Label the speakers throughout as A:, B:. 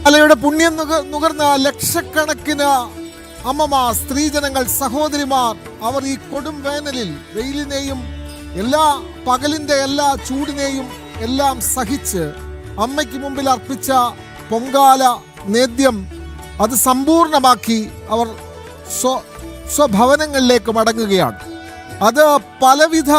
A: അലയുടെ പുണ്യം നുകർന്ന ലക്ഷക്കണക്കിന് അമ്മമാർ, സ്ത്രീജനങ്ങൾ, സഹോദരിമാർ അവർ ഈ കൊടും വേനലിൽ വെയിലിനെയും പകലിന്റെ എല്ലാ ചൂടിനെയും എല്ലാം സഹിച്ച് അമ്മയ്ക്ക് മുമ്പിൽ അർപ്പിച്ച പൊങ്കാല നേദ്യം അത് സമ്പൂർണമാക്കി അവർ സ്വഭവനങ്ങളിലേക്ക് മടങ്ങുകയാണ്. അത് പലവിധ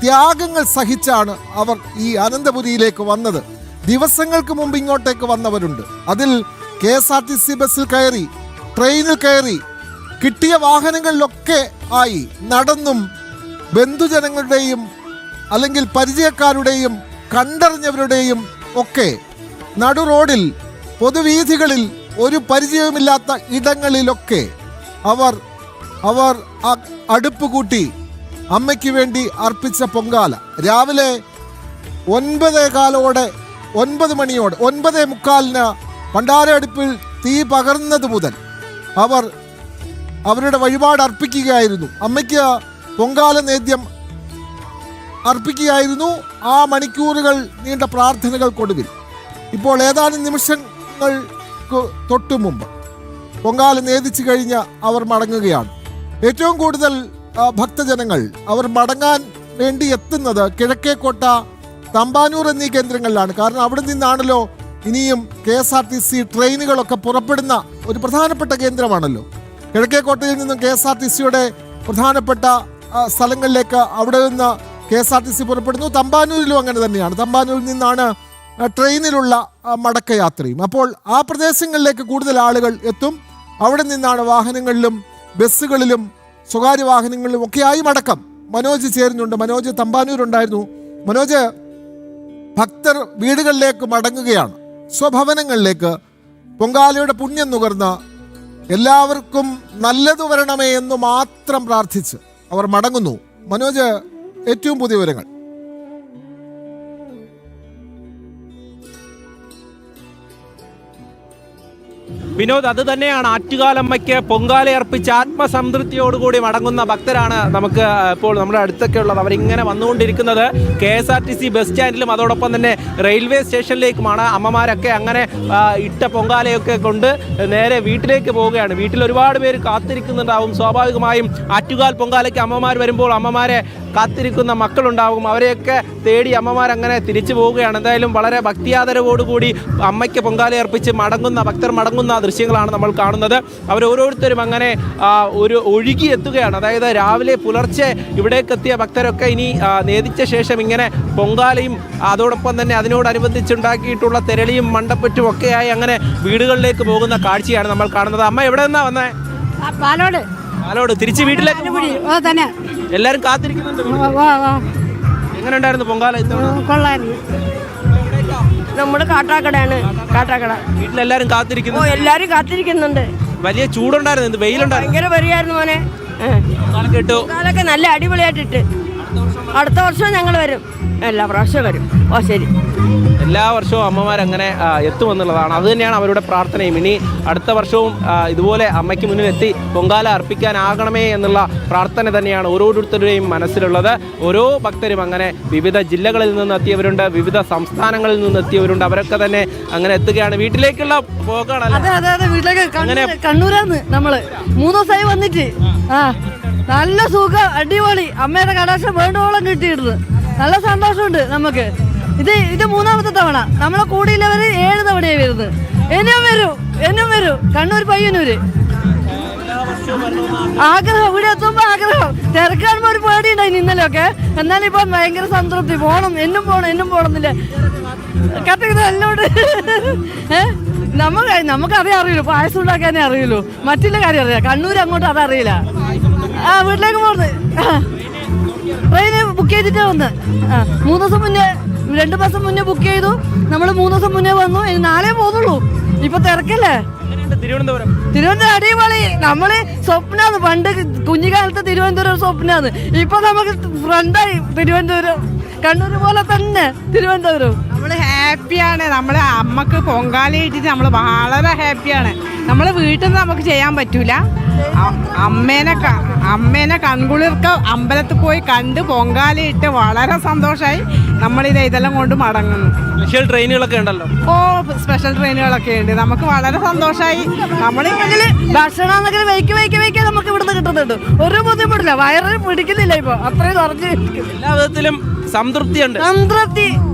A: ത്യാഗങ്ങൾ സഹിച്ചാണ് അവർ ഈ അനന്തപുരിയിലേക്ക് വന്നത്. ദിവസങ്ങൾക്ക് മുമ്പ് ഇങ്ങോട്ടേക്ക് വന്നവരുണ്ട്. അതിൽ KSRTC ബസ്സിൽ കയറി, ട്രെയിനിൽ കയറി, കിട്ടിയ വാഹനങ്ങളിലൊക്കെ ആയി നടന്നും ബന്ധുജനങ്ങളുടെയും അല്ലെങ്കിൽ പരിചയക്കാരുടെയും കണ്ടറിഞ്ഞവരുടെയും ഒക്കെ നടു റോഡിൽ, പൊതുവീഥികളിൽ, ഒരു പരിചയവുമില്ലാത്ത ഇടങ്ങളിലൊക്കെ അവർ അടുപ്പ് കൂട്ടി അമ്മയ്ക്ക് വേണ്ടി അർപ്പിച്ച പൊങ്കാല രാവിലെ 9:15 പണ്ടാര അടുപ്പിൽ തീ പകർന്നത് മുതൽ അവരുടെ വഴിപാട് അർപ്പിക്കുകയായിരുന്നു. അമ്മയ്ക്ക് പൊങ്കാല നേദ്യം അർപ്പിക്കുകയായിരുന്നു. ആ മണിക്കൂറുകൾ നീണ്ട പ്രാർത്ഥനകൾക്കൊടുവിൽ ഇപ്പോൾ ഏതാനും നിമിഷങ്ങൾക്ക് തൊട്ടു മുമ്പ് പൊങ്കാല നേദിച്ചു കഴിഞ്ഞ് അവർ മടങ്ങുകയാണ്. ഏറ്റവും കൂടുതൽ ഭക്തജനങ്ങൾ അവർ മടങ്ങാൻ വേണ്ടി എത്തുന്നത് കിഴക്കേക്കോട്ട, തമ്പാനൂർ എന്നീ കേന്ദ്രങ്ങളിലാണ്. കാരണം അവിടെ നിന്നാണല്ലോ ഇനിയും KSRTC ട്രെയിനുകളൊക്കെ പുറപ്പെടുന്ന ഒരു പ്രധാനപ്പെട്ട കേന്ദ്രമാണല്ലോ. കിഴക്കേക്കോട്ടയിൽ നിന്നും KSRTCയുടെ പ്രധാനപ്പെട്ട സ്ഥലങ്ങളിലേക്ക് അവിടെ നിന്ന് KSRTC പുറപ്പെടുന്നു. തമ്പാനൂരിലും അങ്ങനെ തന്നെയാണ്. തമ്പാനൂരിൽ നിന്നാണ് ട്രെയിനിലുള്ള മടക്കയാത്രയും. അപ്പോൾ ആ പ്രദേശങ്ങളിലേക്ക് കൂടുതൽ ആളുകൾ എത്തും. അവിടെ നിന്നാണ് വാഹനങ്ങളിലും ബസ്സുകളിലും സ്വകാര്യ വാഹനങ്ങളിലും ഒക്കെയായി മടക്കം. മനോജ് ചേരുന്നുണ്ട്. മനോജ് തമ്പാനൂരുണ്ടായിരുന്നു. മനോജ്, ഭക്തർ വീടുകളിലേക്ക് മടങ്ങുകയാണ്, സ്വഭവനങ്ങളിലേക്ക്. പൊങ്കാലയുടെ പുണ്യം നുകർന്ന് എല്ലാവർക്കും നല്ലത് വരണമേ എന്ന് മാത്രം പ്രാർത്ഥിച്ച് അവർ മടങ്ങുന്നു. മനോജ്, ഏറ്റവും പുതിയ വിവരങ്ങൾ.
B: വിനോദ്, അത് തന്നെയാണ്. ആറ്റുകാലമ്മയ്ക്ക് പൊങ്കാലയർപ്പിച്ച് ആത്മസംതൃപ്തിയോടുകൂടി മടങ്ങുന്ന ഭക്തരാണ് നമുക്ക് ഇപ്പോൾ നമ്മുടെ അടുത്തൊക്കെ ഉള്ളത്. അവരിങ്ങനെ വന്നുകൊണ്ടിരിക്കുന്നത് KSRTC ബസ് സ്റ്റാൻഡിലും അതോടൊപ്പം തന്നെ റെയിൽവേ സ്റ്റേഷനിലേക്കുമാണ്. അമ്മമാരൊക്കെ അങ്ങനെ ഇട്ട പൊങ്കാലയൊക്കെ കൊണ്ട് നേരെ വീട്ടിലേക്ക് പോവുകയാണ്. വീട്ടിൽ ഒരുപാട് പേര് കാത്തിരിക്കുന്നുണ്ടാവും. സ്വാഭാവികമായും ആറ്റുകാൽ പൊങ്കാലയ്ക്ക് അമ്മമാർ വരുമ്പോൾ അമ്മമാരെ കാത്തിരിക്കുന്ന മക്കളുണ്ടാവും. അവരെയൊക്കെ തേടി അമ്മമാരങ്ങനെ തിരിച്ചു പോവുകയാണ്. എന്തായാലും വളരെ ഭക്തിയാദരവോടുകൂടി അമ്മയ്ക്ക് പൊങ്കാലയർപ്പിച്ച് ഭക്തർ മടങ്ങുന്ന ദൃശ്യങ്ങളാണ് നമ്മൾ കാണുന്നത്. അവരോരോരുത്തരും അങ്ങനെ ഒരു ഒഴുകി എത്തുകയാണ്. അതായത് രാവിലെ പുലർച്ചെ ഇവിടേക്കെത്തിയ ഭക്തരൊക്കെ ഇനി നേദിച്ച ശേഷം ഇങ്ങനെ പൊങ്കാലയും അതോടൊപ്പം തന്നെ അതിനോടനുബന്ധിച്ചുണ്ടാക്കിയിട്ടുള്ള തെരളിയും മണ്ടപ്പറ്റും ഒക്കെയായി അങ്ങനെ വീടുകളിലേക്ക് പോകുന്ന കാഴ്ചയാണ് നമ്മൾ കാണുന്നത്. അമ്മ എവിടെ നിന്നാ വന്നേ?
C: പാലോട്.
B: തിരിച്ച് വീട്ടിലേക്ക്
C: തന്നെ
B: എല്ലാരും കാത്തിരിക്കുന്നുണ്ട്. എങ്ങനെ ഉണ്ടായിരുന്നു പൊങ്കാല?
C: കൊള്ളായിരുന്നു. നമ്മുടെ കാട്ടാക്കടയാണ്. കാട്ടാക്കട
B: വീട്ടിലെല്ലാരും കാത്തിരിക്കുന്നു.
C: എല്ലാരും കാത്തിരിക്കുന്നുണ്ട്.
B: വലിയ ചൂടുണ്ടായിരുന്നു, വെയിലുണ്ടായിരുന്നു.
C: ഭയങ്കര വെറിയായിരുന്നു മോനെ.
B: കേട്ടു.
C: പൊങ്കാലൊക്കെ നല്ല അടിപൊളിയായിട്ടിട്ട് അടുത്ത വർഷം ഞങ്ങൾ വരും. എല്ലാ പ്രാവശ്യവും വരും. ശരി.
B: എല്ലാ വർഷവും അമ്മമാരങ്ങനെ എത്തുമെന്നുള്ളതാണ്. അത് തന്നെയാണ് അവരുടെ പ്രാർത്ഥനയും. ഇനി അടുത്ത വർഷവും ഇതുപോലെ അമ്മയ്ക്ക് മുന്നിൽ എത്തി പൊങ്കാല അർപ്പിക്കാനാകണമേ എന്നുള്ള പ്രാർത്ഥന തന്നെയാണ് ഓരോരുത്തരുടെയും മനസ്സിലുള്ളത്. ഓരോ ഭക്തരും അങ്ങനെ വിവിധ ജില്ലകളിൽ നിന്ന് എത്തിയവരുണ്ട്, വിവിധ സംസ്ഥാനങ്ങളിൽ നിന്ന് എത്തിയവരുണ്ട്. അവരൊക്കെ തന്നെ അങ്ങനെ എത്തുകയാണ്. വീട്ടിലേക്കുള്ള പോകാണല്ലോ.
C: അതെ, വീട്ടിലേക്ക് കണ്ണൂരാന്ന് നമ്മള് 3 ദിവസമായി വന്നിട്ട്. നല്ല സുഖം, അടിപൊളി. അമ്മയുടെ കടാക്ഷം വേണ്ടോളം കിട്ടിയിരുന്നു. നല്ല സന്തോഷമുണ്ട് നമുക്ക്. ഇത് 3ാമത്തെ തവണ. നമ്മളെ കൂടിയുള്ളവര് 7 തവണയായി വരുന്നത്. എന്നും വരും കണ്ണൂർ, പയ്യന്നൂര്. ആഗ്രഹം, ഇവിടെ എത്തുമ്പോ ആഗ്രഹം. തിരക്കാണുമ്പോ ഒരു പേടിയുണ്ടായി ഇന്നലെയൊക്കെ. എന്നാലും ഇപ്പൊ ഭയങ്കര സംതൃപ്തി. എന്നും പോണമെന്നില്ല. കത്തിക്കുന്നല്ലോട് നമുക്കതേ അറിയുള്ളൂ. പായസം ഉണ്ടാക്കാനേ അറിയുള്ളൂ. മറ്റുള്ള കാര്യം അറിയാം. കണ്ണൂർ അങ്ങോട്ട് അതറിയില്ല. വീട്ടിലേക്ക് പോകുന്നത് ട്രെയിന് ബുക്ക് ചെയ്തിട്ടേ വന്ന്. 3 ദിവസം മുന്നേ, 2 മാസം മുന്നേ ബുക്ക് ചെയ്തു. നമ്മൾ 3 ദിവസം മുന്നേ വന്നു. നാളെ പോകുന്നുള്ളൂ. ഇപ്പൊ തിരക്കല്ലേ.
B: തിരുവനന്തപുരം
C: അടിപൊളി. നമ്മള് സ്വപ്നാന്ന്. പണ്ട് കുഞ്ഞുകാലത്ത് തിരുവനന്തപുരം സ്വപ്നാന്ന്. ഇപ്പൊ നമുക്ക് ഫ്രണ്ടായി തിരുവനന്തപുരം. കണ്ണൂർ പോലെ തന്നെ തിരുവനന്തപുരം. നമ്മള്
D: ഹാപ്പിയാണ്. നമ്മൾ അമ്മക്ക് പൊങ്കാല ഇട്ടിട്ട് നമ്മൾ വളരെ ഹാപ്പിയാണ്. നമ്മൾ വീട്ടിൽ നിന്ന് നമുക്ക് ചെയ്യാൻ പറ്റൂല. അമ്മേനെ കൺകുളിർക്ക് അമ്പലത്തിൽ പോയി കണ്ട് പൊങ്കാല ഇട്ട് വളരെ സന്തോഷമായി. നമ്മളിത് ഇതെല്ലാം കൊണ്ട് മടങ്ങുന്നു.
B: സ്പെഷ്യൽ ട്രെയിനുകളൊക്കെ ഉണ്ടല്ലോ.
D: സ്പെഷ്യൽ ട്രെയിനുകളൊക്കെ ഉണ്ട്. നമുക്ക് വളരെ സന്തോഷമായി.
C: നമ്മളില്ലെങ്കിൽ ഭക്ഷണം വയ്ക്ക് നമുക്ക് ഇവിടുന്ന് കിട്ടുന്നുണ്ട്. ഒരു ബുദ്ധിമുട്ടില്ല, വയറ് പിടിക്കുന്നില്ല. ഇപ്പൊ അത്രയും നിറഞ്ഞ്
B: എല്ലാ വിധത്തിലും സംതൃപ്തിയുണ്ട്.
C: സംതൃപ്തി.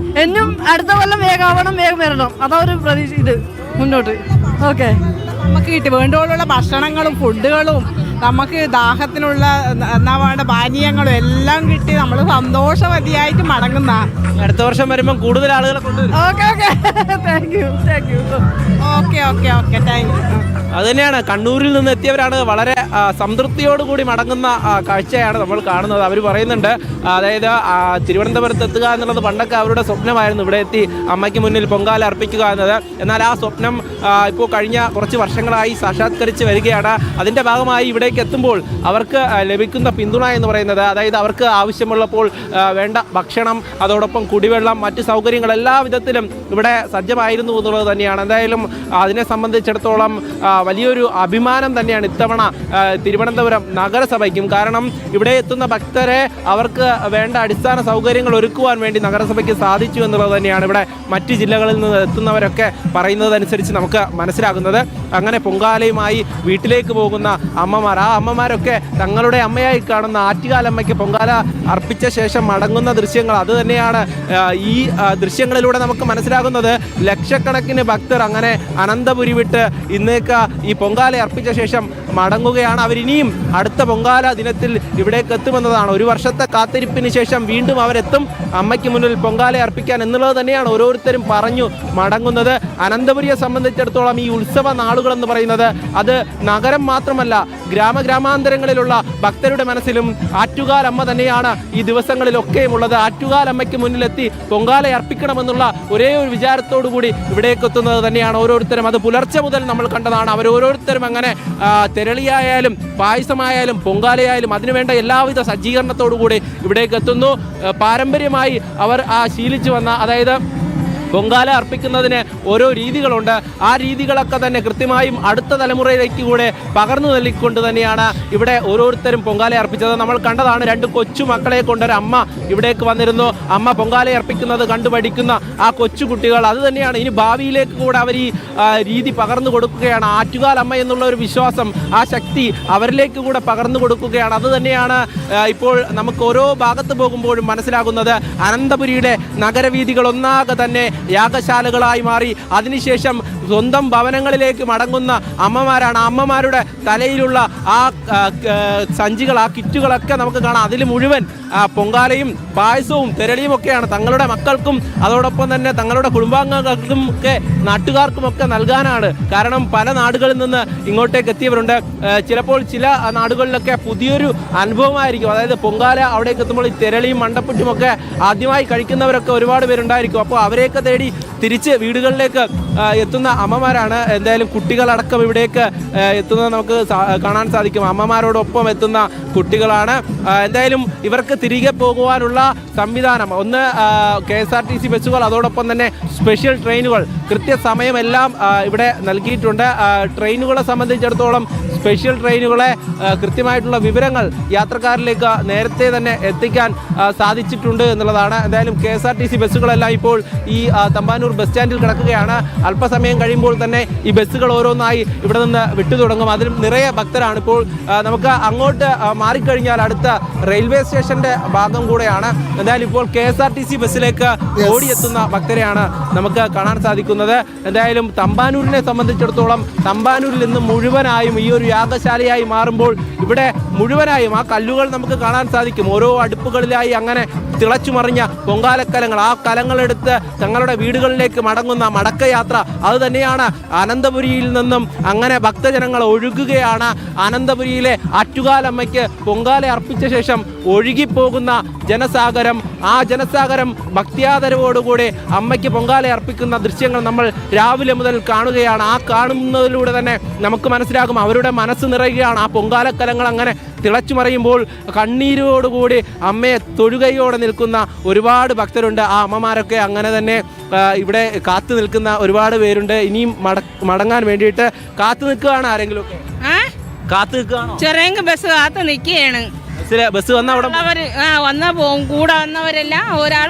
C: എന്നും അടുത്ത കൊല്ലം വേഗം വരണം. അതാ ഒരു പ്രതീക്ഷ. ഇത് മുന്നോട്ട് ഓക്കെ.
D: നമുക്ക് കിട്ടി വേണ്ടുപോലുള്ള ഭക്ഷണങ്ങളും ഫുഡുകളും നമുക്ക് ദാഹത്തിനുള്ള എന്നാ വേണ്ട പാനീയങ്ങളും എല്ലാം കിട്ടി നമ്മൾ സന്തോഷവതിയായിട്ട് മടങ്ങുന്ന.
B: അടുത്ത വർഷം വരുമ്പോൾ കൂടുതൽ ആളുകളെ കൊണ്ടുവരും.
C: Thank you.
D: Okay thank you.
B: അത് തന്നെയാണ്, കണ്ണൂരിൽ നിന്ന് എത്തിയവരാണ് വളരെ സംതൃപ്തിയോടുകൂടി മടങ്ങുന്ന കാഴ്ചയാണ് നമ്മൾ കാണുന്നത്. അവർ പറയുന്നുണ്ട്, അതായത് തിരുവനന്തപുരത്ത് എത്തുക എന്നുള്ളത് പണ്ടൊക്കെ അവരുടെ സ്വപ്നമായിരുന്നു, ഇവിടെ എത്തി അമ്മയ്ക്ക് മുന്നിൽ പൊങ്കാല അർപ്പിക്കുക എന്നത്. എന്നാൽ ആ സ്വപ്നം ഇപ്പോൾ കഴിഞ്ഞ കുറച്ച് വർഷങ്ങളായി സാക്ഷാത്കരിച്ച് വരികയാണ്. അതിൻ്റെ ഭാഗമായി ഇവിടേക്ക് എത്തുമ്പോൾ അവർക്ക് ലഭിക്കുന്ന പിന്തുണ എന്ന് പറയുന്നത്, അതായത് അവർക്ക് ആവശ്യമുള്ളപ്പോൾ വേണ്ട ഭക്ഷണം, അതോടൊപ്പം കുടിവെള്ളം, മറ്റ് സൗകര്യങ്ങൾ എല്ലാ വിധത്തിലും ഇവിടെ സജ്ജമായിരുന്നു എന്നുള്ളത് തന്നെയാണ്. എന്തായാലും അതിനെ സംബന്ധിച്ചിടത്തോളം വലിയൊരു അഭിമാനം തന്നെയാണ് ഇത്തവണ തിരുവനന്തപുരം നഗരസഭയ്ക്കും. കാരണം ഇവിടെ എത്തുന്ന ഭക്തരെ അവർക്ക് വേണ്ട അടിസ്ഥാന സൗകര്യങ്ങൾ ഒരുക്കുവാൻ വേണ്ടി നഗരസഭയ്ക്ക് സാധിച്ചു എന്നുള്ളത് തന്നെയാണ് ഇവിടെ മറ്റ് ജില്ലകളിൽ നിന്ന് എത്തുന്നവരൊക്കെ പറയുന്നതനുസരിച്ച് നമുക്ക് മനസ്സിലാകുന്നത്. അങ്ങനെ പൊങ്കാലയുമായി വീട്ടിലേക്ക് പോകുന്ന അമ്മമാർ, ആ അമ്മമാരൊക്കെ തങ്ങളുടെ അമ്മയായി കാണുന്ന ആറ്റുകാലമ്മയ്ക്ക് പൊങ്കാല അർപ്പിച്ച ശേഷം മടങ്ങുന്ന ദൃശ്യങ്ങൾ, അത് തന്നെയാണ് ഈ ദൃശ്യങ്ങളിലൂടെ നമുക്ക് മനസ്സിലാകുന്നത്. ലക്ഷക്കണക്കിന് ഭക്തർ അങ്ങനെ അനന്തപുരി വിട്ട് ഇന്നേക്ക് ഈ പൊങ്കാല അർപ്പിച്ച ശേഷം മടങ്ങുകയാണ്. അവരിനിയും അടുത്ത പൊങ്കാല ദിനത്തിൽ ഇവിടേക്ക് എത്തുമെന്നതാണ്. ഒരു വർഷത്തെ കാത്തിരിപ്പിന് ശേഷം വീണ്ടും അവരെത്തും അമ്മയ്ക്ക് മുന്നിൽ പൊങ്കാല അർപ്പിക്കാൻ എന്നുള്ളത് തന്നെയാണ് ഓരോരുത്തരും പറഞ്ഞു മടങ്ങുന്നത്. അനന്തപുരിയെ സംബന്ധിച്ചിടത്തോളം ഈ ഉത്സവ നാളുകളെന്ന് പറയുന്നത് അത് നഗരം മാത്രമല്ല, ഗ്രാമഗ്രാമാന്തരങ്ങളിലുള്ള ഭക്തരുടെ മനസ്സിലും ആറ്റുകാലമ്മ തന്നെയാണ് ഈ ദിവസങ്ങളിലൊക്കെയും ഉള്ളത്. ആറ്റുകാലമ്മയ്ക്ക് മുന്നിലെത്തി പൊങ്കാല അർപ്പിക്കണമെന്നുള്ള ഒരേ ഒരു വിചാരത്തോടു കൂടി ഇവിടേക്ക് എത്തുന്നത് തന്നെയാണ് ഓരോരുത്തരും. അത് പുലർച്ചെ മുതൽ നമ്മൾ കണ്ടതാണ്. അവരോരോരുത്തരും അങ്ങനെ തെരളിയായാലും പായസമായാലും പൊങ്കാലയായാലും അതിനുവേണ്ട എല്ലാവിധ സജ്ജീകരണത്തോടു കൂടി ഇവിടേക്ക് എത്തുന്നു. പാരമ്പര്യമായി അവർ ശീലിച്ചു വന്ന, അതായത് പൊങ്കാല അർപ്പിക്കുന്നതിന് ഓരോ രീതികളുണ്ട്. ആ രീതികളൊക്കെ തന്നെ കൃത്യമായും അടുത്ത തലമുറയിലേക്ക് കൂടെ പകർന്നു നൽകിക്കൊണ്ട് തന്നെയാണ് ഇവിടെ ഓരോരുത്തരും പൊങ്കാല അർപ്പിച്ചത്. നമ്മൾ കണ്ടതാണ്, 2 കൊച്ചു മക്കളെ കൊണ്ടൊരു അമ്മ ഇവിടേക്ക് വന്നിരുന്നു. അമ്മ പൊങ്കാല അർപ്പിക്കുന്നത് കണ്ടുപഠിക്കുന്ന ആ കൊച്ചു കുട്ടികൾ, അത് തന്നെയാണ് ഇനി ഭാവിയിലേക്ക് കൂടെ അവർ ഈ രീതി പകർന്നു കൊടുക്കുകയാണ്. ആറ്റുകാലമ്മ എന്നുള്ള ഒരു വിശ്വാസം, ആ ശക്തി അവരിലേക്ക് കൂടെ പകർന്നു കൊടുക്കുകയാണ്. അത് തന്നെയാണ് ഇപ്പോൾ നമുക്ക് ഓരോ ഭാഗത്ത് പോകുമ്പോഴും മനസ്സിലാകുന്നത്. അനന്തപുരിയുടെ നഗരവീഥികൾ ഒന്നാകെ തന്നെ യാഗശാലകളായി മാറി. അതിനുശേഷം സ്വന്തം ഭവനങ്ങളിലേക്ക് മടങ്ങുന്ന അമ്മമാരാണ്. അമ്മമാരുടെ തലയിലുള്ള ആ സഞ്ചികൾ, ആ കിറ്റുകളൊക്കെ നമുക്ക് കാണാം. അതിൽ മുഴുവൻ പൊങ്കാലയും പായസവും തെരളിയും ഒക്കെയാണ് തങ്ങളുടെ മക്കൾക്കും അതോടൊപ്പം തന്നെ തങ്ങളുടെ കുടുംബാംഗങ്ങൾക്കും ഒക്കെ നാട്ടുകാർക്കുമൊക്കെ നൽകാനാണ്. കാരണം പല നാടുകളിൽ നിന്ന് ഇങ്ങോട്ടേക്ക് എത്തിയവരുണ്ട്. ചിലപ്പോൾ ചില നാടുകളിലൊക്കെ പുതിയൊരു അനുഭവമായിരിക്കും. അതായത് പൊങ്കാല അവിടേക്ക് എത്തുമ്പോൾ ഈ തെരളിയും മണ്ടപ്പുറ്റും ഒക്കെ ആദ്യമായി കഴിക്കുന്നവരൊക്കെ ഒരുപാട് പേരുണ്ടായിരിക്കും. അപ്പോൾ അവരെയൊക്കെ തേടി തിരിച്ച് വീടുകളിലേക്ക് എത്തുന്ന അമ്മമാരാണ്. എന്തായാലും കുട്ടികളടക്കം ഇവിടേക്ക് എത്തുന്നത് നമുക്ക് കാണാൻ സാധിക്കും. അമ്മമാരോടൊപ്പം എത്തുന്ന കുട്ടികളാണ്. എന്തായാലും ഇവർക്ക് തിരികെ പോകുവാനുള്ള സംവിധാനം, ഒന്ന് KSRTC ബസ്സുകൾ, അതോടൊപ്പം തന്നെ സ്പെഷ്യൽ ട്രെയിനുകൾ കൃത്യസമയമെല്ലാം ഇവിടെ നൽകിയിട്ടുണ്ട്. ട്രെയിനുകളെ സംബന്ധിച്ചിടത്തോളം സ്പെഷ്യൽ ട്രെയിനുകളെ കൃത്യമായിട്ടുള്ള വിവരങ്ങൾ യാത്രക്കാരിലേക്ക് നേരത്തെ തന്നെ എത്തിക്കാൻ സാധിച്ചിട്ടുണ്ട് എന്നുള്ളതാണ്. എന്തായാലും KSRTC ബസ്സുകളെല്ലാം ഇപ്പോൾ ഈ തമ്പാനൂർ ബസ് സ്റ്റാൻഡിൽ കിടക്കുകയാണ്. അല്പസമയം കഴിയുമ്പോൾ തന്നെ ഈ ബസ്സുകൾ ഓരോന്നായി ഇവിടെ നിന്ന് വിട്ടു തുടങ്ങും. അതിലും നിറയെ ഭക്തരാണ്. ഇപ്പോൾ നമുക്ക് അങ്ങോട്ട് മാറിക്കഴിഞ്ഞാൽ അടുത്ത റെയിൽവേ സ്റ്റേഷന്റെ ഭാഗം കൂടെയാണ്. എന്തായാലും ഇപ്പോൾ KSRTC ബസ്സിലേക്ക് ഓടിയെത്തുന്ന ഭക്തരെയാണ് നമുക്ക് കാണാൻ സാധിക്കുന്നത്. എന്തായാലും തമ്പാനൂരിനെ സംബന്ധിച്ചിടത്തോളം തമ്പാനൂരിൽ നിന്ന് മുഴുവനായും ഈ ഒരു യാഗശാലയായി മാറുമ്പോൾ ഇവിടെ മുഴുവനായും ആ കല്ലുകൾ നമുക്ക് കാണാൻ സാധിക്കും. ഓരോ അടുപ്പുകളിലായി അങ്ങനെ തിളച്ചുമറിഞ്ഞ പൊങ്കാലക്കലങ്ങൾ, ആ കലങ്ങളെടുത്ത് തങ്ങളുടെ വീടുകളിലേക്ക് മടങ്ങുന്ന മടക്കയാത്ര, അത് തന്നെയാണ് അനന്തപുരിയിൽ നിന്നും അങ്ങനെ ഭക്തജനങ്ങൾ ഒഴുകുകയാണ്. അനന്തപുരിയിലെ ആറ്റുകാലമ്മയ്ക്ക് പൊങ്കാല അർപ്പിച്ച ശേഷം ഒഴുകിപ്പോകുന്ന ജനസാഗരം, ആ ജനസാഗരം ഭക്തിയാദരവോടുകൂടി അമ്മയ്ക്ക് പൊങ്കാല അർപ്പിക്കുന്ന ദൃശ്യങ്ങൾ നമ്മൾ രാവിലെ മുതൽ കാണുകയാണ്. ആ കാണുന്നതിലൂടെ തന്നെ നമുക്ക് മനസ്സിലാകും അവരുടെ മനസ്സ് നിറയുകയാണ്. ആ പൊങ്കാലക്കലങ്ങൾ അങ്ങനെ തിളച്ചു മറിയുമ്പോൾ കണ്ണീരോടുകൂടി അമ്മയെ തൊഴുകയോടെ നിൽക്കുന്ന ഒരുപാട് ഭക്തരുണ്ട്. ആ അമ്മമാരൊക്കെ അങ്ങനെ തന്നെ ഇവിടെ കാത്തു നിൽക്കുന്ന ഒരുപാട് പേരുണ്ട്. ഇനിയും മടങ്ങാൻ വേണ്ടിയിട്ട് കാത്തു നിൽക്കുകയാണ്. ആരെങ്കിലും ഒക്കെ കാത്തു നിൽക്കുകയാണോ?
E: ചെറിയ ബസ് കാത്ത് നിൽക്കുകയാണ്.
B: ബസ് വന്ന അവിടെ
E: വന്ന കൂടെ വന്നവരെല്ലാം ഒരാൾ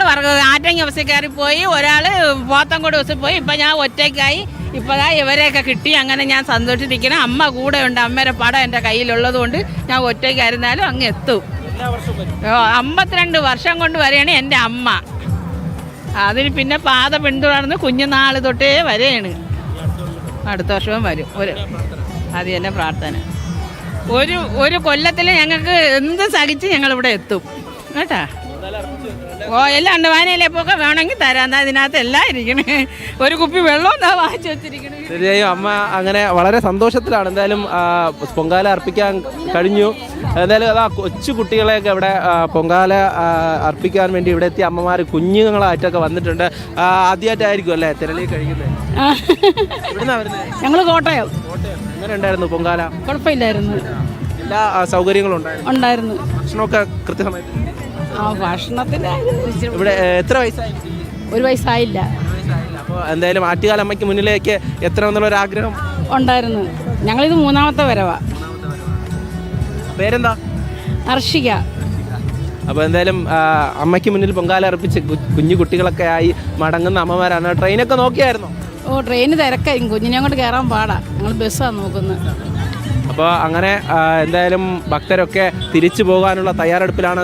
E: ആറ്റങ്ങ ബസ്സിൽ കയറി പോയി, ഒരാൾ പോത്തങ്കോട് ബസ്സിൽ പോയി. ഇപ്പം ഞാൻ ഒറ്റയ്ക്കായി. ഇപ്പോഴാ ഇവരെയൊക്കെ കിട്ടി. അങ്ങനെ ഞാൻ സന്തോഷിച്ചിരിക്കണം. അമ്മ കൂടെ ഉണ്ട്. അമ്മയുടെ പടം എൻ്റെ കയ്യിലുള്ളത് കൊണ്ട് ഞാൻ ഒറ്റയ്ക്കായിരുന്നാലും അങ്ങ് എത്തും. 52 വർഷം കൊണ്ട് വരെയാണ് എൻ്റെ അമ്മ. അതിന് പിന്നെ പാത പിന്തുടർന്ന് കുഞ്ഞുനാൾ തൊട്ടേ വരെയാണ്. അടുത്ത വർഷവും വരും. അത് തന്നെ പ്രാർത്ഥന. ഒരു കൊല്ലത്തിൽ ഞങ്ങൾക്ക് എന്ത് സഹിച്ച് ഞങ്ങളിവിടെ എത്തും കേട്ടാ. എല്ലാം ഉണ്ട്. വാനയിലേപ്പൊക്കെ വേണമെങ്കിൽ തരാം. അതിനകത്ത് എല്ലാം ഇരിക്കണേ. ഒരു കുപ്പി വെള്ളം എന്താ വാങ്ങിച്ചു വെച്ചിരിക്കണേ.
B: തീർച്ചയായും അമ്മ അങ്ങനെ വളരെ സന്തോഷത്തിലാണ്. എന്തായാലും പൊങ്കാല അർപ്പിക്കാൻ കഴിഞ്ഞു. എന്തായാലും അതാ കൊച്ചു കുട്ടികളെയൊക്കെ ഇവിടെ പൊങ്കാല അർപ്പിക്കാൻ വേണ്ടി ഇവിടെ എത്തിയ അമ്മമാർ കുഞ്ഞുങ്ങളായിട്ടൊക്കെ വന്നിട്ടുണ്ട്. ആദ്യമായിട്ടായിരിക്കും അല്ലേ തിരളി കഴിക്കുന്നത്? ഇവിടുന്നാ വരുന്നത്?
C: ഞങ്ങൾ കോട്ടയം.
B: എങ്ങനെ ഉണ്ടായിരുന്നു പൊങ്കാല?
C: കുഴപ്പമില്ലായിരുന്നു.
B: എല്ലാ സൗകര്യങ്ങളും
C: ഉണ്ടായിരുന്നു.
B: ഭക്ഷണമൊക്കെ കൃത്യമായിട്ട്?
C: ഭക്ഷണത്തിന്
B: ഇവിടെ എത്ര വയസ്സായി?
C: 1 വയസ്സായില്ല.
B: അപ്പോൾ എന്തായാലും ആറ്റുകാലമ്മയ്ക്ക് മുന്നിലേക്ക് എത്തണമെന്നുള്ളൊരു ആഗ്രഹം
C: ഉണ്ടായിരുന്നു. ഞങ്ങളിത് 3ാമത്തെ വരവാ.
B: പേരെന്താ?
C: അർഷിക.
B: അപ്പോൾ എന്തായാലും അമ്മയ്ക്ക് മുന്നിൽ പൊങ്കാല അർപ്പിച്ച് കുഞ്ഞു കുട്ടികളൊക്കെ ആയി മടങ്ങുന്ന അമ്മമാരാണ്. ട്രെയിനൊക്കെ നോക്കിയായിരുന്നോ?
C: ട്രെയിന് തിരക്കായിരിക്കും. കുഞ്ഞിനെ കൊണ്ട് കയറാൻ പാടാ. ഞങ്ങൾ ബസ്സാണ് നോക്കുന്നത്.
B: അപ്പോൾ അങ്ങനെ എന്തായാലും ഭക്തരൊക്കെ തിരിച്ചു പോകാനുള്ള തയ്യാറെടുപ്പിലാണ്.